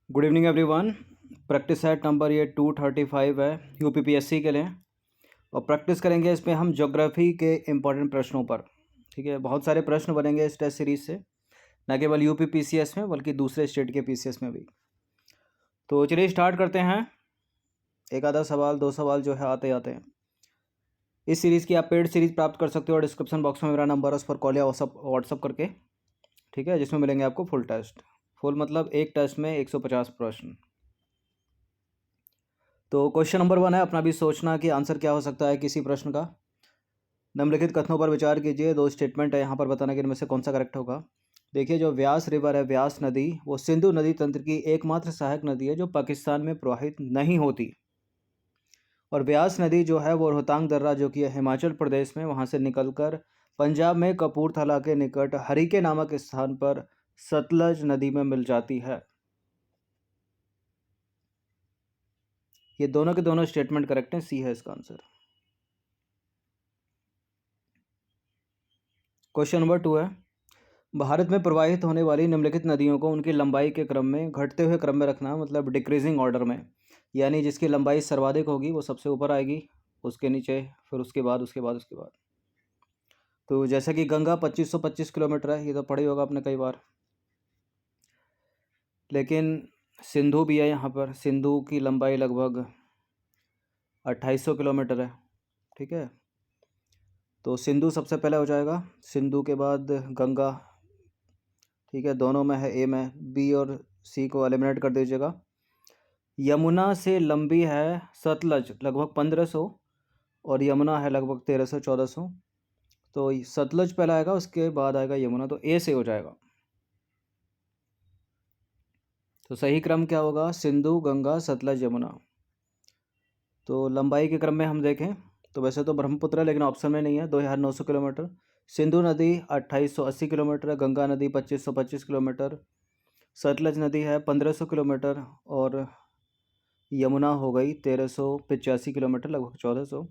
Good evening everyone. Practice set number ये 235 है UPPSC के लिए। और प्रैक्टिस करेंगे इसमें हम ज्योग्राफी के इम्पोर्टेंट प्रश्नों पर। ठीक है, बहुत सारे प्रश्न बनेंगे इस टेस्ट सीरीज से, न केवल यूपीपीसीएस में बल्कि दूसरे स्टेट के पीसीएस में भी। तो चलिए स्टार्ट करते हैं। एक आधा सवाल दो सवाल जो है आते आते हैं। इस सीरीज़ की आप पेड सीरीज़ प्राप्त कर सकते हो और डिस्क्रिप्शन बॉक्स में मेरा नंबर है, उस पर कॉल या व्हाट्सअप करके। ठीक है, जिसमें मिलेंगे आपको फुल टेस्ट। फुल मतलब एक टेस्ट में 150 प्रश्न। तो क्वेश्चन नंबर 1 है, अपना भी सोचना कि आंसर क्या हो सकता है किसी प्रश्न का। निम्नलिखित कथनों पर विचार कीजिए। दो स्टेटमेंट है यहाँ पर, बताना कि इनमें से कौन सा करेक्ट होगा। देखिए, जो व्यास रिवर है, व्यास नदी, वो सिंधु नदी तंत्र की एकमात्र सहायक नदी है जो पाकिस्तान में प्रवाहित नहीं होती। और व्यास नदी जो है वो रोहतांग दर्रा जो कि है हिमाचल प्रदेश में, वहाँ से निकलकर पंजाब में कपूरथला के निकट हरिके नामक स्थान पर सतलज नदी में मिल जाती है। ये दोनों के दोनों स्टेटमेंट करेक्ट हैं, सी है इसका आंसर। क्वेश्चन नंबर 2 है, भारत में प्रवाहित होने वाली निम्नलिखित नदियों को उनकी लंबाई के क्रम में घटते हुए क्रम में रखना, मतलब डिक्रीजिंग ऑर्डर में। यानी जिसकी लंबाई सर्वाधिक होगी वो सबसे ऊपर आएगी, उसके नीचे, फिर उसके बाद उसके बाद उसके बाद। तो जैसे कि गंगा 2525 किलोमीटर है, ये तो पढ़ी होगा आपने कई बार। लेकिन सिंधु भी है यहाँ पर, सिंधु की लंबाई लगभग 2800 किलोमीटर है। ठीक है, तो सिंधु सबसे पहले हो जाएगा, सिंधु के बाद गंगा। ठीक है, दोनों में है, ए में, बी और सी को एलिमिनेट कर दीजिएगा। यमुना से लंबी है सतलज, लगभग 1500, और यमुना है लगभग 1300-1400। तो सतलज पहला आएगा, उसके बाद आएगा यमुना, तो ए से हो जाएगा। तो सही क्रम क्या होगा, सिंधु गंगा सतलज यमुना। तो लंबाई के क्रम में हम देखें तो वैसे तो ब्रह्मपुत्र है, लेकिन ऑप्शन में नहीं है, 2900 किलोमीटर। सिंधु नदी 2880 किलोमीटर है, गंगा नदी 2525 किलोमीटर, सतलज नदी है 1500 किलोमीटर, और यमुना हो गई 1385 किलोमीटर, लगभग 1400।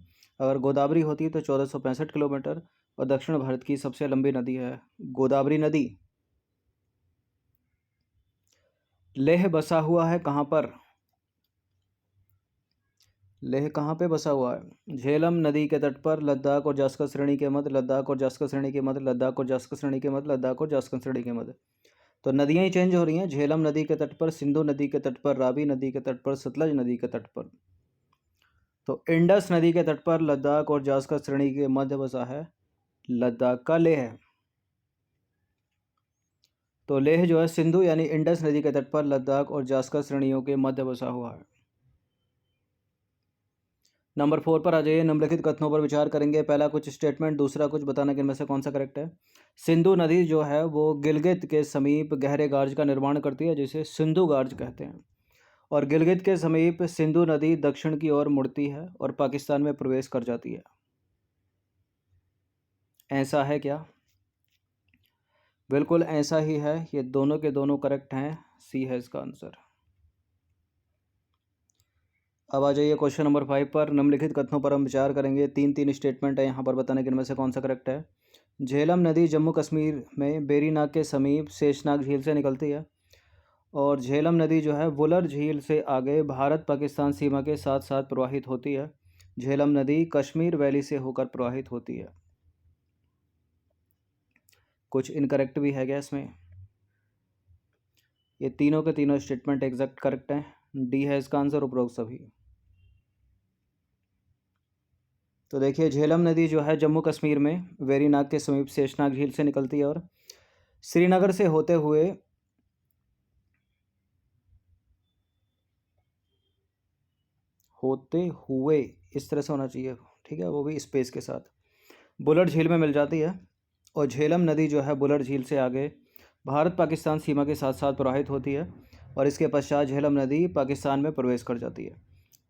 अगर गोदावरी होती है तो 1465 किलोमीटर। और दक्षिण भारत की सबसे लंबी नदी है गोदावरी नदी। लेह बसा हुआ है कहाँ पर? लेह कहाँ पे बसा हुआ है? झेलम नदी के तट पर, लद्दाख और जास्कर श्रेणी के मध्य, लद्दाख और जास्कर श्रेणी के मध्य, लद्दाख और जास्कर श्रेणी के मध्य, लद्दाख और जास्कर श्रेणी के मध्य। तो नदियाँ ही चेंज हो रही हैं, झेलम नदी के तट पर, सिंधु नदी के तट पर, रावी नदी के तट पर, सतलज नदी के तट पर। तो इंडस नदी के तट पर लद्दाख और जास्कर श्रेणी के मध्य बसा है लद्दाख का लेह। तो लेह जो है सिंधु यानी इंडस नदी के तट पर लद्दाख और जास्कर श्रेणियों के मध्य बसा हुआ है। नंबर 4 पर आ जाइए। निम्नलिखित कथनों पर विचार करेंगे। पहला कुछ स्टेटमेंट, दूसरा कुछ बताना कि इनमें से कौन सा करेक्ट है। सिंधु नदी जो है वो गिलगित के समीप गहरे गार्ज का निर्माण करती है, जिसे सिंधु गार्ज कहते हैं। और गिलगित के समीप सिंधु नदी दक्षिण की ओर मुड़ती है और पाकिस्तान में प्रवेश कर जाती है। ऐसा है क्या? बिल्कुल ऐसा ही है, ये दोनों के दोनों करेक्ट हैं, सी है इसका आंसर। अब आ जाइए क्वेश्चन नंबर 5 पर। निम्नलिखित कथनों पर हम विचार करेंगे। तीन स्टेटमेंट है यहाँ पर, बताने कि इनमें से कौन सा करेक्ट है। झेलम नदी जम्मू कश्मीर में बेरीनाग के समीप शेषनाग झील से निकलती है। और झेलम नदी जो है वुलर झील से आगे भारत पाकिस्तान सीमा के साथ साथ प्रवाहित होती है। झेलम नदी कश्मीर वैली से होकर प्रवाहित होती है। कुछ इनकरेक्ट भी है क्या इसमें? ये तीनों के तीनों स्टेटमेंट एग्जैक्ट करेक्ट हैं, डी है इसका आंसर, उपरोक्त सभी। तो देखिए, झेलम नदी जो है जम्मू कश्मीर में वेरीनाग के समीप शेषनाग झील से निकलती है और श्रीनगर से होते हुए इस तरह से होना चाहिए, ठीक है, वो भी स्पेस के साथ, बुलर झील में मिल जाती है। और झेलम नदी जो है बुलर झील से आगे भारत पाकिस्तान सीमा के साथ साथ प्रवाहित होती है और इसके पश्चात झेलम नदी पाकिस्तान में प्रवेश कर जाती है।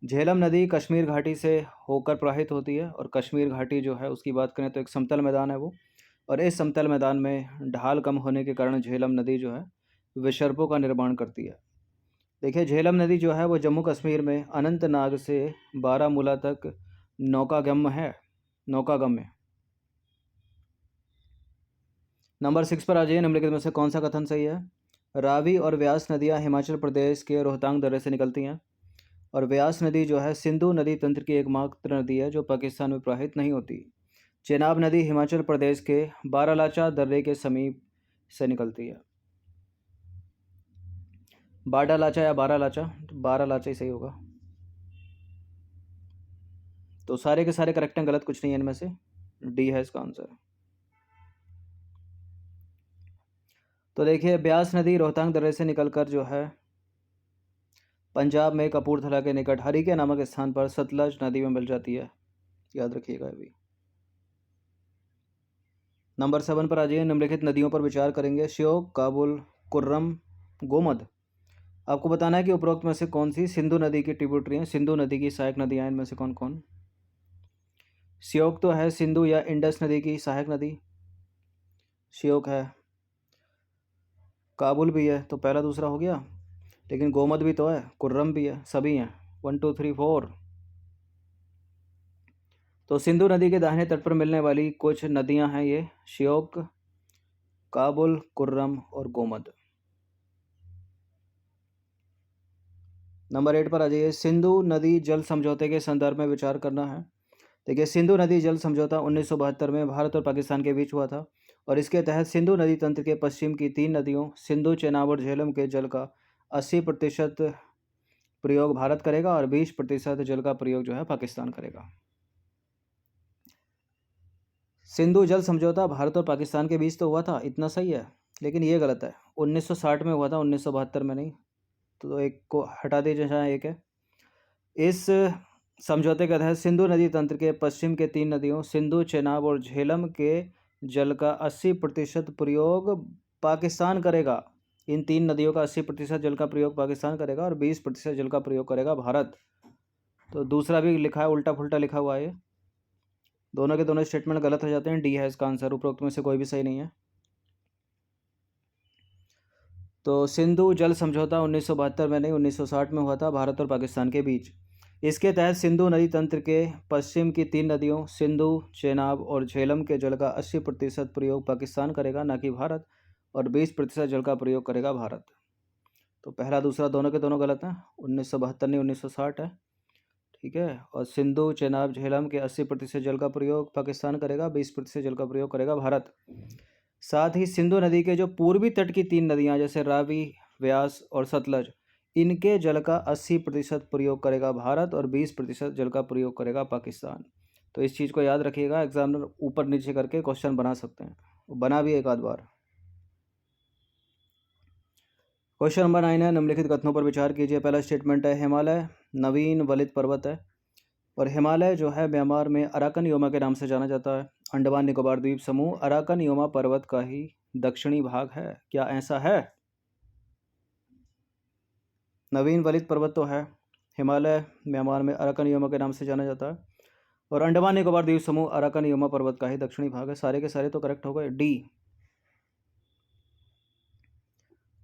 झेलम नदी कश्मीर घाटी से होकर प्रवाहित होती है और कश्मीर घाटी जो है उसकी बात करें तो एक समतल मैदान है वो, और इस समतल मैदान में ढाल कम होने के कारण झेलम नदी जो है विसर्पों का निर्माण करती है। देखिए, झेलम नदी जो है वो जम्मू कश्मीर में अनंतनाग से बारामूला तक नौकागम है। नंबर 6 पर आ जाइए। निम्नलिखित में से कौन सा कथन सही है। रावी और व्यास नदियाँ हिमाचल प्रदेश के रोहतांग दर्रे से निकलती हैं। और व्यास नदी जो है सिंधु नदी तंत्र की एकमात्र नदी है जो पाकिस्तान में प्रवाहित नहीं होती। चेनाब नदी हिमाचल प्रदेश के बारालाचा दर्रे के समीप से निकलती है। बाडालाचा या बारालाचा, तो बारालाचा ही सही होगा। तो सारे के सारे करेक्ट हैं, गलत कुछ नहीं है इनमें से, डी है इसका आंसर। तो देखिए ब्यास नदी रोहतांग दर्रे से निकलकर जो है पंजाब में कपूरथला के निकट हरिके नामक स्थान पर सतलज नदी में मिल जाती है, याद रखिएगा अभी। नंबर 7 पर आ जाइए। निम्नलिखित नदियों पर विचार करेंगे। श्योक, काबुल, कुर्रम, गोमद। आपको बताना है कि उपरोक्त में से कौन सी सिंधु नदी की ट्रिब्यूटरी हैं, सिंधु नदी की सहायक नदियाँ, इनमें से कौन कौन। श्योक तो है सिंधु या इंडस नदी की सहायक नदी, श्योक है। काबुल भी है, तो पहला दूसरा हो गया, लेकिन गोमद भी तो है, कुर्रम भी है, सभी हैं। 1 2 3 4। तो सिंधु नदी के दाहिने तट पर मिलने वाली कुछ नदियां हैं ये, श्योक, काबुल, कुर्रम और गोमद। नंबर 8 पर आ जाइए। सिंधु नदी जल समझौते के संदर्भ में विचार करना है। देखिए सिंधु नदी जल समझौता 1972 में भारत और पाकिस्तान के बीच हुआ था और इसके तहत सिंधु नदी तंत्र के पश्चिम की 3 नदियों सिंधु, चेनाब और झेलम के जल का 80% प्रयोग भारत करेगा और 20% जल का प्रयोग जो है पाकिस्तान करेगा। सिंधु जल समझौता भारत और पाकिस्तान के बीच तो हुआ था, इतना सही है, लेकिन ये गलत है। 1960 में हुआ था, 1972 में नहीं। तो एक को हटा दीजिए, जहाँ एक है। इस समझौते के तहत सिंधु नदी तंत्र के पश्चिम के 3 नदियों सिंधु, चेनाब और झेलम के जल का 80% प्रयोग पाकिस्तान करेगा। इन 3 नदियों का 80% जल का प्रयोग पाकिस्तान करेगा और 20% जल का प्रयोग करेगा भारत। तो दूसरा भी लिखा है, उल्टा फुल्टा लिखा हुआ है, दोनों के दोनों स्टेटमेंट गलत हो जाते हैं। डी है इसका आंसर, उपरोक्त में से कोई भी सही नहीं है। तो सिंधु जल समझौता 1972 में नहीं, 1960 में हुआ था भारत और पाकिस्तान के बीच। इसके तहत सिंधु नदी तंत्र के पश्चिम की 3 नदियों सिंधु, चेनाब और झेलम के जल का 80% प्रयोग पाकिस्तान करेगा, ना कि भारत, और 20% जल का प्रयोग करेगा भारत। तो पहला दूसरा दोनों के दोनों गलत हैं, 1972 नहीं 1960 है, ठीक है। और सिंधु, चेनाब, झेलम के 80% जल का प्रयोग पाकिस्तान करेगा, 20% जल का प्रयोग करेगा भारत। साथ ही सिंधु नदी के जो पूर्वी तट की 3 नदियाँ जैसे रावी, व्यास और सतलज, इनके जल का 80% प्रयोग करेगा भारत और 20% जल का प्रयोग करेगा पाकिस्तान। तो इस चीज़ को याद रखिएगा, एग्जामिनर ऊपर नीचे करके क्वेश्चन बना सकते हैं, बना भी एक आध बार। क्वेश्चन नंबर 9 है। निम्नलिखित कथनों पर विचार कीजिए। पहला स्टेटमेंट है हिमालय नवीन वलित पर्वत है और हिमालय जो है म्यांमार में अराकन योमा के नाम से जाना जाता है। अंडमान निकोबार द्वीप समूह अराकन योमा पर्वत का ही दक्षिणी भाग है, क्या ऐसा है? नवीन वलित पर्वत तो है, हिमालय म्यांमार में अराकन योमा के नाम से जाना जाता है और अंडमान निकोबार द्वीप समूह अराकन योमा पर्वत का ही दक्षिणी भाग है। सारे के सारे तो करेक्ट हो गए, डी।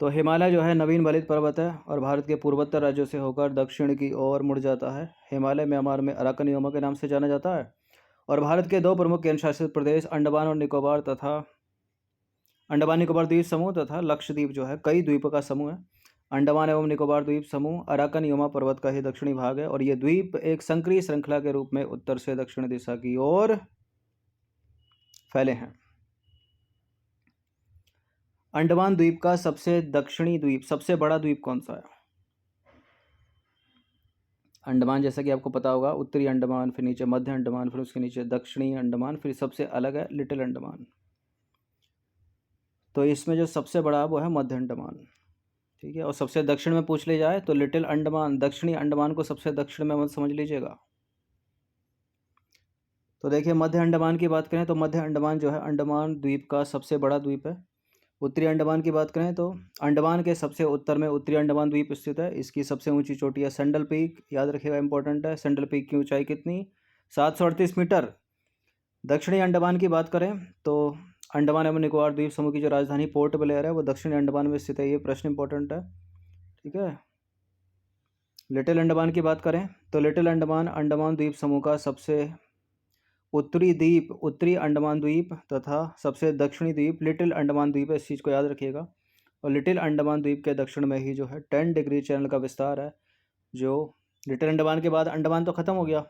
तो हिमालय जो है नवीन वलित पर्वत है और भारत के पूर्वोत्तर राज्यों से होकर दक्षिण की ओर मुड़ जाता है। हिमालय म्यांमार में अराकन योमा के नाम से जाना जाता है और भारत के 2 प्रमुख केंद्र शासित प्रदेश अंडमान और निकोबार तथा अंडमान निकोबार द्वीप समूह तथा लक्षद्वीप जो है कई द्वीपों का समूह है। अंडमान एवं निकोबार द्वीप समूह अराकन योमा पर्वत का ही दक्षिणी भाग है और ये द्वीप एक संक्रीय श्रृंखला के रूप में उत्तर से दक्षिण दिशा की ओर फैले हैं। अंडमान द्वीप का सबसे दक्षिणी द्वीप, सबसे बड़ा द्वीप कौन सा है? अंडमान जैसा कि आपको पता होगा, उत्तरी अंडमान, फिर नीचे मध्य अंडमान, फिर उसके नीचे दक्षिणी अंडमान, फिर सबसे अलग है लिटिल अंडमान। तो इसमें जो सबसे बड़ा है वो है मध्य अंडमान, ठीक है। और सबसे दक्षिण में पूछ ले जाए तो लिटिल अंडमान, दक्षिणी अंडमान को सबसे दक्षिण में मत समझ लीजिएगा। तो देखिए मध्य अंडमान की बात करें तो मध्य अंडमान जो है अंडमान द्वीप का सबसे बड़ा द्वीप है। उत्तरी अंडमान की बात करें तो अंडमान के सबसे उत्तर में उत्तरी अंडमान द्वीप स्थित है। इसकी सबसे ऊंची चोटी है सैंडल पीक, याद रखिएगा इंपॉर्टेंट है। सैंडल पीक की ऊंचाई कितनी? 738 मीटर। दक्षिणी अंडमान की बात करें तो अंडमान एवं निकोबार द्वीप समूह की जो राजधानी पोर्ट ब्लेयर है वो दक्षिणी अंडमान में स्थित है, ये प्रश्न इंपॉर्टेंट है, ठीक है। लिटिल अंडमान की बात करें तो लिटिल अंडमान अंडमान द्वीप समूह का सबसे उत्तरी द्वीप उत्तरी अंडमान द्वीप तथा सबसे दक्षिणी द्वीप लिटिल अंडमान द्वीप है, इस चीज़ को याद रखिएगा। और लिटिल अंडमान द्वीप के दक्षिण में ही जो है 10 डिग्री चैनल का विस्तार है। जो लिटिल अंडमान के बाद अंडमान तो ख़त्म हो गया,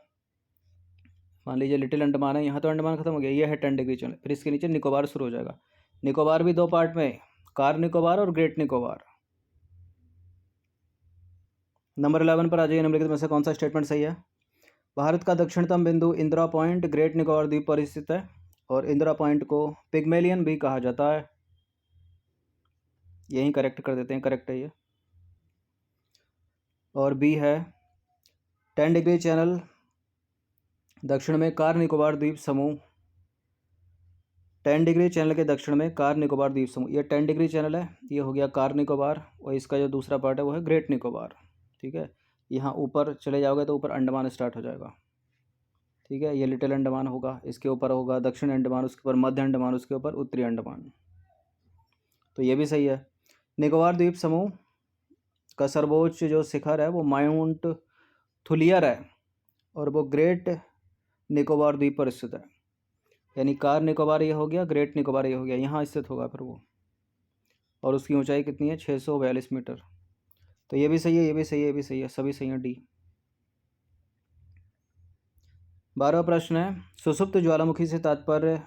मान लीजिए लिटिल अंडमान है, यहाँ तो अंडमान ख़त्म हो गया, ये है 10 डिग्री चैनल। फिर इसके नीचे निकोबार शुरू हो जाएगा। निकोबार भी 2 पार्ट में, कार निकोबार और ग्रेट निकोबार। नंबर 11 पर आ जाइए, निम्नलिखित में से कौन सा स्टेटमेंट सही है? भारत का दक्षिणतम बिंदु इंदिरा पॉइंट ग्रेट निकोबार द्वीप पर स्थित है और इंदिरा पॉइंट को पिग्मेलियन भी कहा जाता है। यहीं करेक्ट कर देते हैं, करेक्ट है ये। और बी है 10 डिग्री चैनल दक्षिण में कार निकोबार द्वीप समूह। 10 डिग्री चैनल के दक्षिण में कार निकोबार द्वीप समूह, ये 10 डिग्री चैनल है, ये हो गया कार निकोबार, और इसका जो दूसरा पार्ट है वो है ग्रेट निकोबार। ठीक है, यहाँ ऊपर चले जाओगे तो ऊपर अंडमान स्टार्ट हो जाएगा। ठीक है, ये लिटिल अंडमान होगा, इसके ऊपर होगा दक्षिण अंडमान, उसके ऊपर मध्य अंडमान, उसके ऊपर उत्तरी अंडमान। तो ये भी सही है। निकोबार द्वीप समूह का सर्वोच्च जो शिखर है वो माउंट थुलियर है और वो ग्रेट निकोबार द्वीप पर स्थित है। यानी कार निकोबार ये हो गया, ग्रेट निकोबार ये हो गया, यहाँ स्थित होगा फिर वो। और उसकी ऊंचाई कितनी है? 642 मीटर। तो ये भी सही है, ये भी सही है, ये भी सही है, सभी सही है। डी। 12वां प्रश्न है, सुषुप्त ज्वालामुखी से तात्पर्य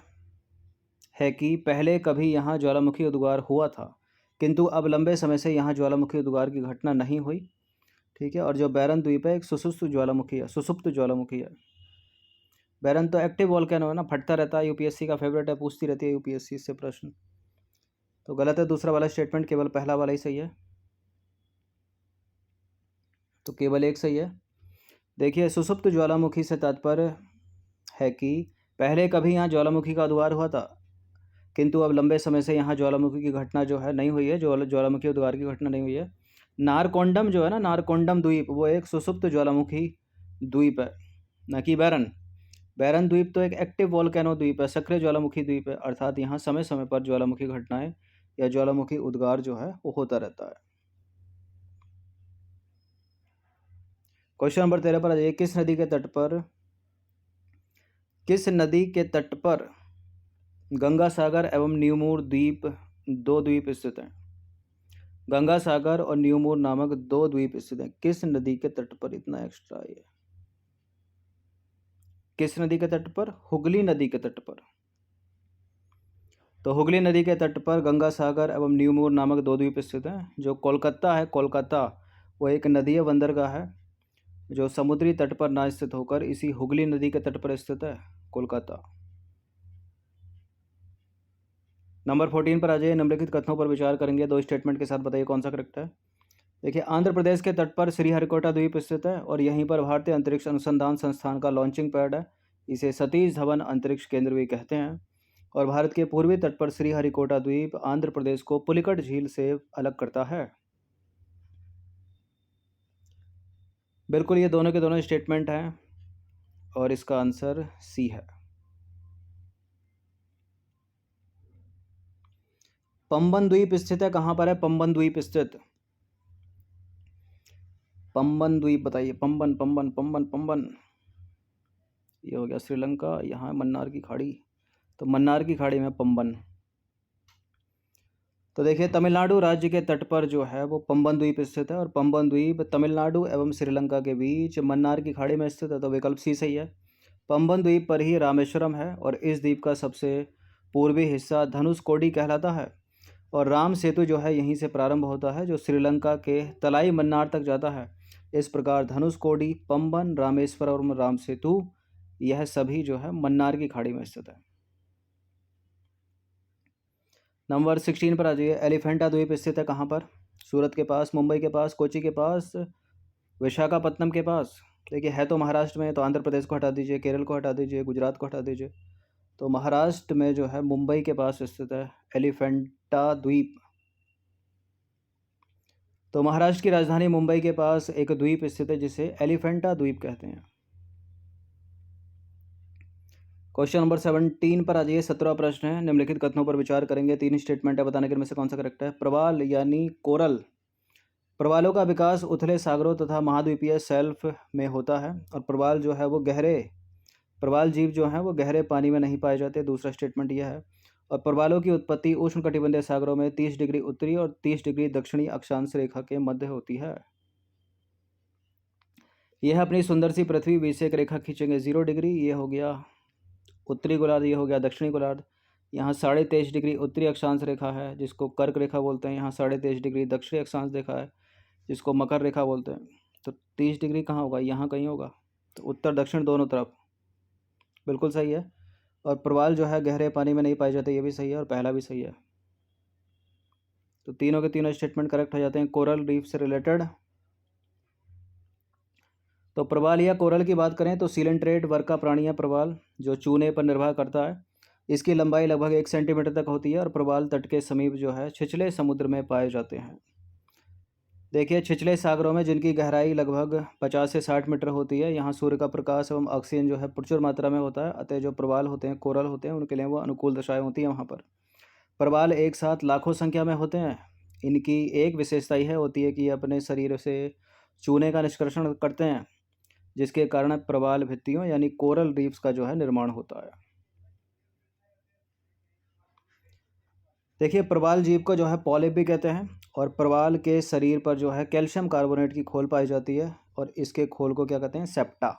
है कि पहले कभी यहाँ ज्वालामुखी उद्गार हुआ था, किंतु अब लंबे समय से यहाँ ज्वालामुखी उद्गार की घटना नहीं हुई। ठीक है, और जो बैरन द्वीप है एक सुषुप्त ज्वालामुखी है, सुषुप्त ज्वालामुखी है। बैरन तो एक्टिव वोल्केनो है ना, फटता रहता है, यूपीएससी का फेवरेट है, पूछती रहती है यूपीएससी से प्रश्न। तो गलत है दूसरा वाला स्टेटमेंट, केवल पहला वाला ही सही है। तो केवल एक सही है। देखिए, सुषुप्त ज्वालामुखी से तात्पर्य है कि पहले कभी यहाँ ज्वालामुखी का उद्गार हुआ था, किंतु अब लंबे समय से यहाँ ज्वालामुखी की घटना जो है नहीं हुई है, ज्वालामुखी उद्गार की घटना नहीं हुई है। नारकोंडम जो है ना, नारकोंडम द्वीप, वो एक सुषुप्त ज्वालामुखी द्वीप है, न कि बैरन। बैरन द्वीप तो एक एक्टिव वोल्केनो द्वीप है, सक्रिय ज्वालामुखी द्वीप है, अर्थात यहाँ समय समय पर ज्वालामुखी घटनाएं या ज्वालामुखी उद्गार जो है वो होता रहता है। क्वेश्चन नंबर 13 पर आ जाइए, किस नदी के तट पर गंगा सागर एवं न्यूमूर द्वीप, 2 द्वीप स्थित हैं? गंगा सागर और न्यूमूर नामक 2 द्वीप स्थित हैं। किस नदी के तट पर? इतना एक्स्ट्रा है। किस नदी के तट पर? हुगली नदी के तट पर। तो हुगली नदी के तट पर गंगा सागर एवं न्यूमूर नामक 2 द्वीप स्थित हैं। जो कोलकाता है, कोलकाता वो एक नदीय बंदरगाह है जो समुद्री तट पर ना स्थित होकर इसी हुगली नदी के तट पर स्थित है, कोलकाता। नंबर 14 पर आ जाइए, निम्नलिखित कथनों पर विचार करेंगे, 2 स्टेटमेंट के साथ बताइए कौन सा करेक्ट है। देखिए, आंध्र प्रदेश के तट पर श्रीहरिकोटा द्वीप स्थित है और यहीं पर भारतीय अंतरिक्ष अनुसंधान संस्थान का लॉन्चिंग पैड है। इसे सतीश धवन अंतरिक्ष केंद्र भी कहते हैं। और भारत के पूर्वी तट पर श्रीहरिकोटा द्वीप आंध्र प्रदेश को पुलिकट झील से अलग करता है। बिल्कुल, ये दोनों के दोनों स्टेटमेंट हैं और इसका आंसर सी है। पंबन द्वीप स्थित है, कहाँ पर है पंबन द्वीप स्थित? पंबन द्वीप बताइए, पंबन पंबन पंबन पंबन। ये हो गया श्रीलंका, यहाँ है मन्नार की खाड़ी, तो मन्नार की खाड़ी में पंबन। तो देखिए, तमिलनाडु राज्य के तट पर जो है वो पंबन द्वीप स्थित है और पंबन द्वीप तमिलनाडु एवं श्रीलंका के बीच मन्नार की खाड़ी में स्थित है। तो विकल्प सी सही है। पंबन द्वीप पर ही रामेश्वरम है और इस द्वीप का सबसे पूर्वी हिस्सा धनुषकोडी कहलाता है और राम सेतु जो है यहीं से प्रारंभ होता है जो श्रीलंका के तलाई मन्नार तक जाता है। इस प्रकार धनुषकोडी, पंबन, रामेश्वरम और राम सेतु यह सभी जो है मन्नार की खाड़ी में स्थित है। नंबर 16 पर आ जाइए, एलिफेंटा द्वीप स्थित है कहाँ पर? सूरत के पास, मुंबई के पास, कोची के पास, विशाखापत्तनम के पास। देखिए, है तो महाराष्ट्र में, तो आंध्र प्रदेश को हटा दीजिए, केरल को हटा दीजिए, गुजरात को हटा दीजिए। तो महाराष्ट्र में जो है मुंबई के पास स्थित है एलिफेंटा द्वीप। तो महाराष्ट्र की राजधानी मुंबई के पास एक द्वीप स्थित है जिसे एलिफेंटा द्वीप कहते हैं। क्वेश्चन नंबर 17 पर आ जाइए, 17वां प्रश्न है, निम्नलिखित कथनों पर विचार करेंगे, 3 स्टेटमेंट है, बताने के में से कौन सा करेक्ट है। प्रवाल यानी कोरल, प्रवालों का विकास उथले सागरों तथा महाद्वीपीय शेल्फ में होता है और प्रवाल जो है वो प्रवाल जीव जो हैं वो गहरे पानी में नहीं पाए जाते, दूसरा स्टेटमेंट यह है। और प्रवालों की उत्पत्ति उष्णकटिबंधीय सागरों में 30 डिग्री उत्तरी और 30 डिग्री दक्षिणी अक्षांश रेखा के मध्य होती है। यह अपनी सुंदर सी पृथ्वी बीच से एक रेखा खींचेंगे 0 डिग्री, ये हो गया उत्तरी गोलार्ध, ये हो गया दक्षिणी गोलार्ध। यहाँ 23.5 डिग्री उत्तरी अक्षांश रेखा है जिसको कर्क रेखा बोलते हैं। यहाँ 23.5 डिग्री दक्षिणी अक्षांश रेखा है जिसको मकर रेखा बोलते हैं। तो 30 डिग्री कहाँ होगा? यहाँ कहीं होगा। तो उत्तर दक्षिण दोनों तरफ बिल्कुल सही है। और प्रवाल जो है गहरे पानी में नहीं पाए जाते, ये भी सही है और पहला भी सही है। तो तीनों के तीनों स्टेटमेंट करेक्ट हो जाते हैं कोरल रीफ से रिलेटेड। तो प्रवाल या कोरल की बात करें तो सीलेंट्रेट वर्ग का प्राणी है प्रवाल, जो चूने पर निर्भर करता है। इसकी लंबाई लगभग 1 सेंटीमीटर तक होती है और प्रवाल तट के समीप जो है छिछले समुद्र में पाए जाते हैं। देखिए, छिछले सागरों में जिनकी गहराई लगभग 50 से 60 मीटर होती है, यहाँ सूर्य का प्रकाश एवं ऑक्सीजन जो है प्रचुर मात्रा में होता है। अतः जो प्रवाल होते हैं, कोरल होते हैं, उनके लिए वो अनुकूल दशाएं होती हैं वहाँ पर। प्रवाल एक साथ लाखों संख्या में होते हैं। इनकी एक विशेषता यह होती है कि ये अपने शरीर से चूने का निष्कर्षण करते हैं, जिसके कारण प्रवाल भित्तियों यानी कोरल रीफ्स का जो है निर्माण होता है। देखिए, प्रवाल जीव को जो है पॉलिप भी कहते हैं और प्रवाल के शरीर पर जो है कैल्शियम कार्बोनेट की खोल पाई जाती है और इसके खोल को क्या कहते हैं? सेप्टा।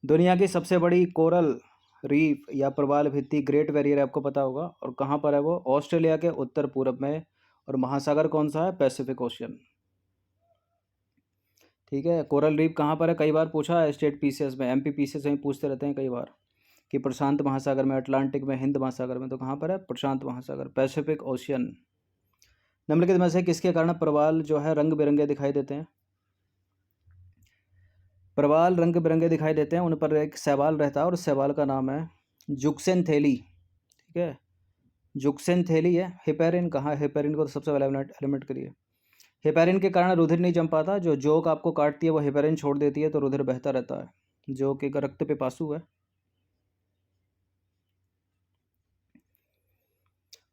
दुनिया की सबसे बड़ी कोरल रीफ या प्रवाल भित्ति ग्रेट बैरियर आपको पता होगा, और कहाँ पर है वो? ऑस्ट्रेलिया के उत्तर पूर्व में। और महासागर कौन सा है? Pacific ocean. ठीक है। कोरल रीफ कहाँ पर है? कई बार पूछा है स्टेट पीसीएस में, एमपी पीसीएस में पूछते रहते हैं कई बार कि प्रशांत महासागर में, अटलांटिक में, हिंद महासागर में। तो कहाँ पर है? प्रशांत महासागर, पैसिफिक ओशियन। निम्नलिखित में से किसके कारण प्रवाल जो है रंग बिरंगे दिखाई देते हैं? प्रवाल रंग बिरंगे दिखाई देते हैं, उन पर एक शैवाल रहता है और शैवाल का नाम है जुक्सेनथेली। ठीक है, जुक्सेनथेली है। हिपेरिन कहाँ है? हिपेरिन को तो सबसे पहले एलिमिनेट करिए। हिपेरिन के कारण रुधिर नहीं जम पाता। जो जोक आपको काटती है वो हिपेरिन छोड़ देती है, तो रुधिर बहता रहता है। जोक एक रक्त पिपासु है।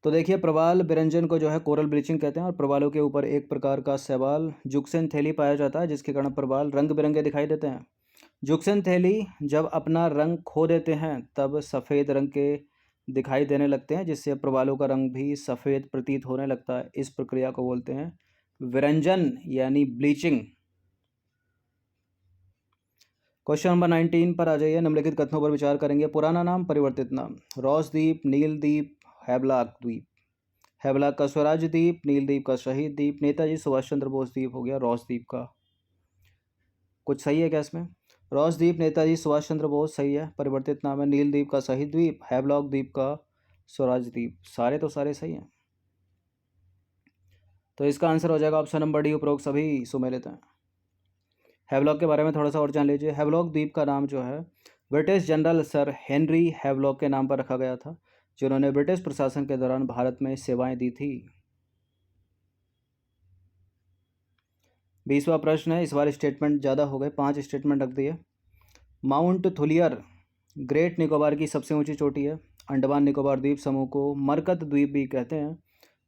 तो देखिए, प्रवाल बिरंजन को जो है कोरल ब्लीचिंग कहते हैं और प्रवालों के ऊपर एक प्रकार का शैवाल जुक्सेनथेली पाया जाता है, जिसके कारण प्रवाल रंग बिरंगे दिखाई देते हैं। जुक्सेनथेली जब अपना रंग खो देते हैं तब सफ़ेद रंग के दिखाई देने लगते हैं, जिससे प्रवालों का रंग भी सफ़ेद प्रतीत होने लगता है। इस प्रक्रिया को बोलते हैं विरंजन यानी ब्लीचिंग। क्वेश्चन नंबर 19 पर आ जाइए। निम्नलिखित कथनों पर विचार करेंगे। पुराना नाम, परिवर्तित नाम। रॉस द्वीप, नील द्वीप, हैवलॉक द्वीप। हैवलॉक का स्वराज द्वीप, नील द्वीप का शहीद द्वीप, नेताजी सुभाष चंद्र बोस द्वीप हो गया रॉस द्वीप का। कुछ सही है क्या इसमें? रॉस द्वीप नेताजी सुभाष चंद्र बोस सही है, परिवर्तित नाम है। नील द्वीप का शहीद द्वीप, हैवलॉक द्वीप का स्वराज द्वीप, सारे तो सारे सही हैं। तो इसका आंसर हो जाएगा ऑप्शन नंबर डी, उपरोक्त सभी सुमेलित हैं। हैवलॉक के बारे में थोड़ा सा और जान लीजिए। हैवलॉक द्वीप का नाम जो है British general sir Henry Havelock के नाम पर रखा गया था, जिन्होंने ब्रिटिश प्रशासन के दौरान भारत में सेवाएं दी थी। 20वां प्रश्न है। इस बार स्टेटमेंट ज़्यादा हो गए, 5 स्टेटमेंट रख दिए। माउंट थुलियर ग्रेट निकोबार की सबसे ऊंची चोटी है। अंडमान निकोबार द्वीप समूह को मरकत द्वीप भी कहते हैं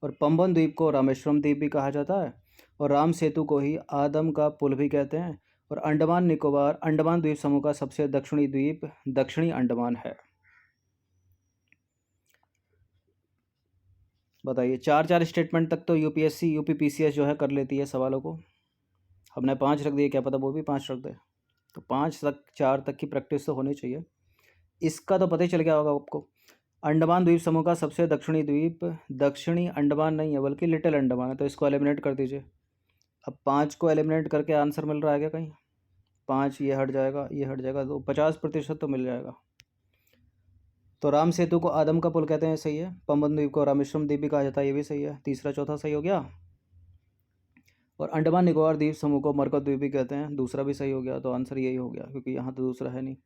और पंबन द्वीप को रामेश्वरम द्वीप भी कहा जाता है और राम सेतु को ही आदम का पुल भी कहते हैं। और अंडमान द्वीप समूह का सबसे दक्षिणी द्वीप दक्षिणी अंडमान है। बताइए, 4 स्टेटमेंट तक तो यूपीएससी यूपीपीसीएस जो है कर लेती है सवालों को। हमने 5 रख दिए, क्या पता वो भी 5 रख दे। तो 5 तक 4 तक की प्रैक्टिस तो होनी चाहिए। इसका तो पता ही चल गया होगा आपको। अंडमान द्वीप समूह का सबसे दक्षिणी द्वीप दक्षिणी अंडमान नहीं है बल्कि लिटिल अंडमान है, तो इसको एलिमिनेट कर दीजिए। अब 5 को एलिमिनेट करके आंसर मिल रहा है क्या कहीं? 5 ये हट जाएगा, ये हट जाएगा, तो 50% तो मिल जाएगा। तो राम सेतु को आदम का पुल कहते हैं, सही है। पंबन द्वीप को रामेश्वरम द्वीप भी कहा जाता है, ये भी सही है। तीसरा चौथा सही हो गया। और अंडमान निकोबार द्वीप समूह को मरकत द्वीप भी कहते हैं, दूसरा भी सही हो गया। तो आंसर यही हो गया, क्योंकि यहाँ तो दूसरा है नहीं।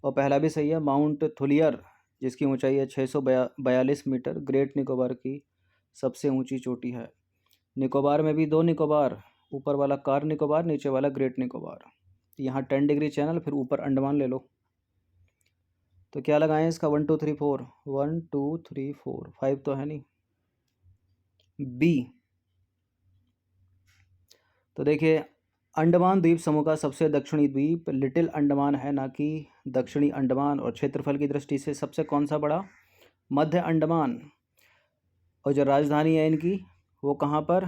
और पहला भी सही है। माउंट थुलियर जिसकी ऊंचाई है 642 मीटर, ग्रेट निकोबार की सबसे ऊंची चोटी है। निकोबार में भी 2 निकोबार, ऊपर वाला कार निकोबार, नीचे वाला ग्रेट निकोबार। यहाँ 10 डिग्री चैनल, फिर ऊपर अंडमान ले लो। तो क्या लगाएं इसका? 1 2 3 4, 1 2 3 4, 5 तो है नहीं, बी। तो देखिए, अंडमान द्वीप समूह का सबसे दक्षिणी द्वीप लिटिल अंडमान है, ना कि दक्षिणी अंडमान। और क्षेत्रफल की दृष्टि से सबसे कौन सा बड़ा? मध्य अंडमान। और जो राजधानी है इनकी वो कहाँ पर,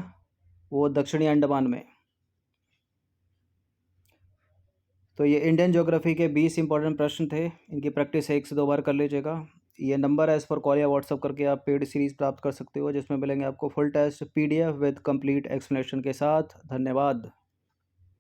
वो दक्षिणी अंडमान में। तो ये इंडियन ज्योग्राफी के 20 इंपॉर्टेंट प्रश्न थे, इनकी प्रैक्टिस 1 से 2 बार कर लीजिएगा। ये नंबर है, इस पर कॉल या व्हाट्सअप करके आप पेड सीरीज़ प्राप्त कर सकते हो, जिसमें मिलेंगे आपको full test PDF with complete explanation के साथ। धन्यवाद।